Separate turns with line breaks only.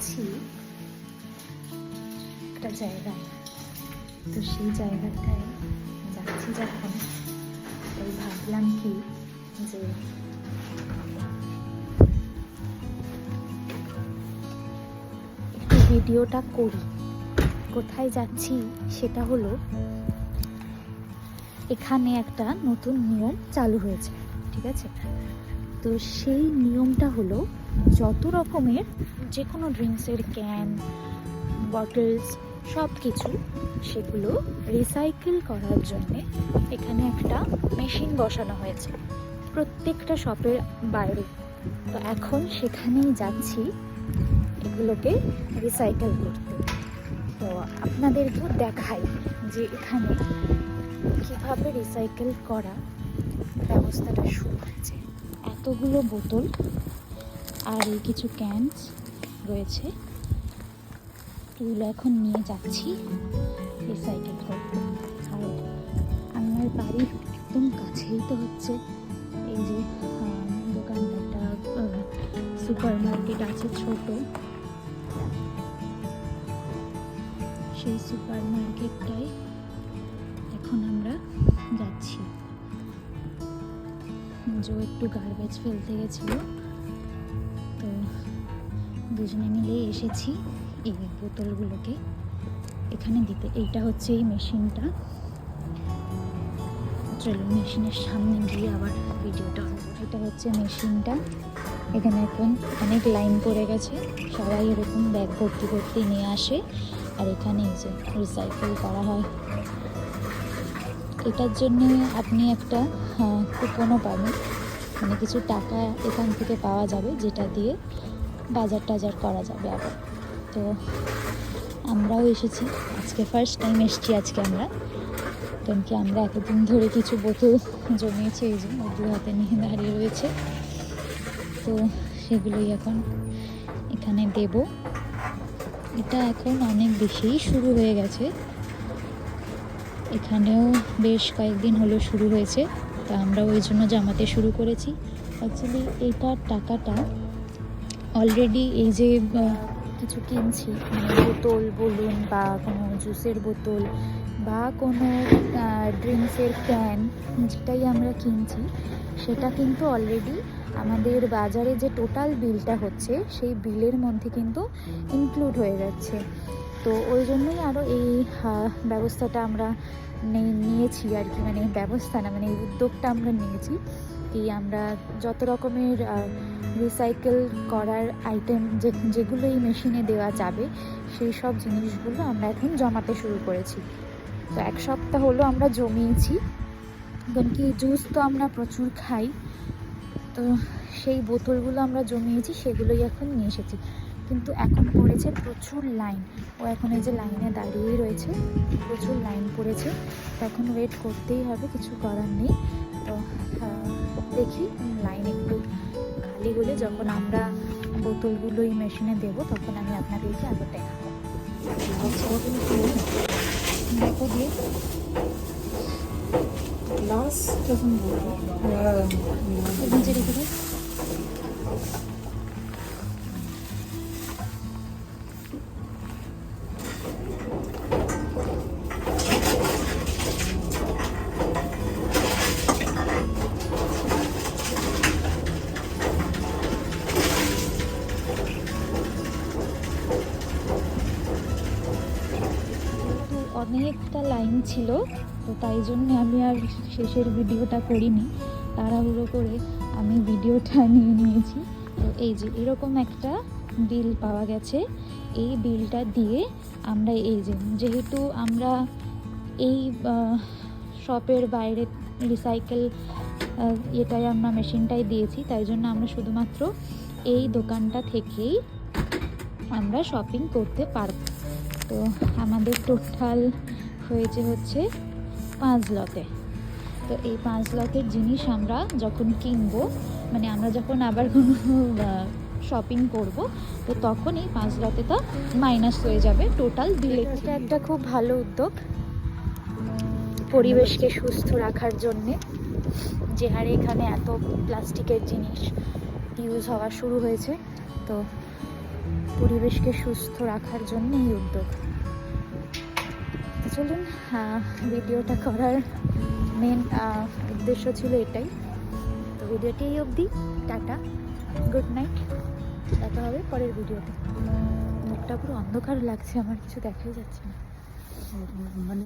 যাচ্ছি একটা জায়গায়, তো সেই জায়গাটায় যাচ্ছি যখন তাই ভাবলাম কি যে একটু ভিডিওটা করি। কোথায় যাচ্ছি সেটা হলো, এখানে একটা নতুন নিয়ম চালু হয়েছে, ঠিক আছে? তো সেই নিয়মটা হলো যত রকমের যে কোনো ড্রিঙ্কসের ক্যান, বটলস সব কিছু সেগুলো রিসাইকেল করার জন্যে এখানে একটা মেশিন বসানো হয়েছে প্রত্যেকটা শপের বাইরে। তো এখন সেখানেই যাচ্ছি এগুলোকে রিসাইকেল করতে। তো আপনাদেরকেও দেখাই যে এখানে কীভাবে রিসাইকেল করা ব্যবস্থাটা শুরু হয়েছে। এতগুলো বোতল আর এই কিছু ক্যানস রয়েছে, এগুলো এখন নিয়ে যাচ্ছি রিসাইকেল করতে। আর আমার বাড়ির একদম কাছেই তো হচ্ছে এই যে দোকানটা, একটা সুপার মার্কেট আছে ছোট, সেই সুপার মার্কেটটায় এখন আমরা যাচ্ছি। জো একটু গার্বেজ ফেলতে গেছিলো, তো দুজনে মিলে এসেছি এই বোতলগুলোকে এখানে দিতে। এইটা হচ্ছে এই মেশিনটা। চলো মেশিনের সামনে গিয়ে আবার ভিডিওটা। এটা হচ্ছে মেশিনটা। এখানে এখন অনেক লাইন পড়ে গেছে, সবাই এরকম ব্যাগ ভর্তি ভর্তি নিয়ে আসে আর এখানে এই যে রিসাইকেল করা হয়। এটার জন্যে আপনি একটা কুপনও পাবেন, মানে কিছু টাকা এখান থেকে পাওয়া যাবে, যেটা দিয়ে বাজার টাজার করা যাবে আবার। তো আমরাও এসেছি, আজকে ফার্স্ট টাইম এসেছি আজকে আমরা, কারণ কি আমরা এতদিন ধরে কিছু বোতল জমিয়েছি, এই যে দু হাতে নিয়ে দাঁড়িয়ে রয়েছে, তো সেগুলোই এখন এখানে দেব। এটা এখন অনেক বেশিই শুরু হয়ে গেছে, এখানেও বেশ কয়েকদিন হলো শুরু হয়েছে, তা আমরা ওই জন্য জমাতে শুরু করেছি। অ্যাকচুয়ালি এইটার টাকাটা অলরেডি এই যে কিছু কিনছি, মানে বোতল বলুন বা কোনো জুসের বোতল বা কোনো ড্রিঙ্কসের ক্যান, যেটাই আমরা কিনছি সেটা কিন্তু অলরেডি আমাদের বাজারে যে টোটাল বিলটা হচ্ছে সেই বিলের মধ্যে কিন্তু ইনক্লুড হয়ে যাচ্ছে। তো ওই জন্যই আরও এই ব্যবস্থাটা আমরা নিয়েছি আর কি, মানে ব্যবস্থা না, মানে এই উদ্যোগটা আমরা নিয়েছি কি আমরা যত রকমের রিসাইকেল করার আইটেম যেগুলো এই মেশিনে দেওয়া যাবে সেই সব জিনিসগুলো আমরা এখন জমাতে শুরু করেছি। তো এক সপ্তাহ হলো আমরা জমিয়েছি, কারণ কি জুস তো আমরা প্রচুর খাই, তো সেই বোতলগুলো আমরা জমিয়েছি, সেগুলোই এখন নিয়ে এসেছি। কিন্তু এখন পড়েছে প্রচুর লাইন, ও এখন এই যে লাইনে দাঁড়িয়েই রয়েছে, প্রচুর লাইন পড়েছে, তো এখন ওয়েট করতেই হবে, কিছু করার নেই। তো দেখি লাইন একটু খালি হলে যখন আমরা বোতলগুলো এই মেশিনে দেবো তখন আমি আপনাদেরকে আরও দেখাবো। দেখো দিয়ে
গ্লাস যখন
নিচে রেখে দিই। অনেকটা লাইন ছিল, তো তাই জন্য আমি আর শেষের ভিডিওটা করিনি, তাড়াহুড়ো করে আমি ভিডিওটা নিয়ে নিয়েছি। তো এই যে এরকম একটা বিল পাওয়া গেছে, এই বিলটা দিয়ে আমরা এই যেহেতু আমরা এই শপের বাইরে রিসাইকেল এটাই আমরা মেশিনটাই দিয়েছি, তাই জন্য আমরা শুধুমাত্র এই দোকানটা থেকেই আমরা শপিং করতে পারব। তো আমাদের টোটাল হয়েছে হচ্ছে 5 লতে। তো এই 5 লতের জিনিস আমরা যখন কিনবো, মানে আমরা যখন আবার কোনো শপিং করব, তো তখন এই 5 লতে তা মাইনাস হয়ে যাবে টোটাল বিলে। এটা একটা খুব ভালো উদ্যোগ পরিবেশকে সুস্থ রাখার জন্যে, যে হারে এখানে এত প্লাস্টিকের জিনিস ইউজ হওয়া শুরু হয়েছে। তো পরিবেশকে সুস্থ রাখার জন্য এই উদ্যোগ। তো চলুন, ভিডিওটা করার মেন উদ্দেশ্য ছিল এটাই। তো ভিডিওটি এই অবধি। টাটা, গুড নাইট, দেখা হবে পরের ভিডিওতে। মুখটা পুরো অন্ধকার লাগছে আমার, কিছু দেখাই যাচ্ছে না।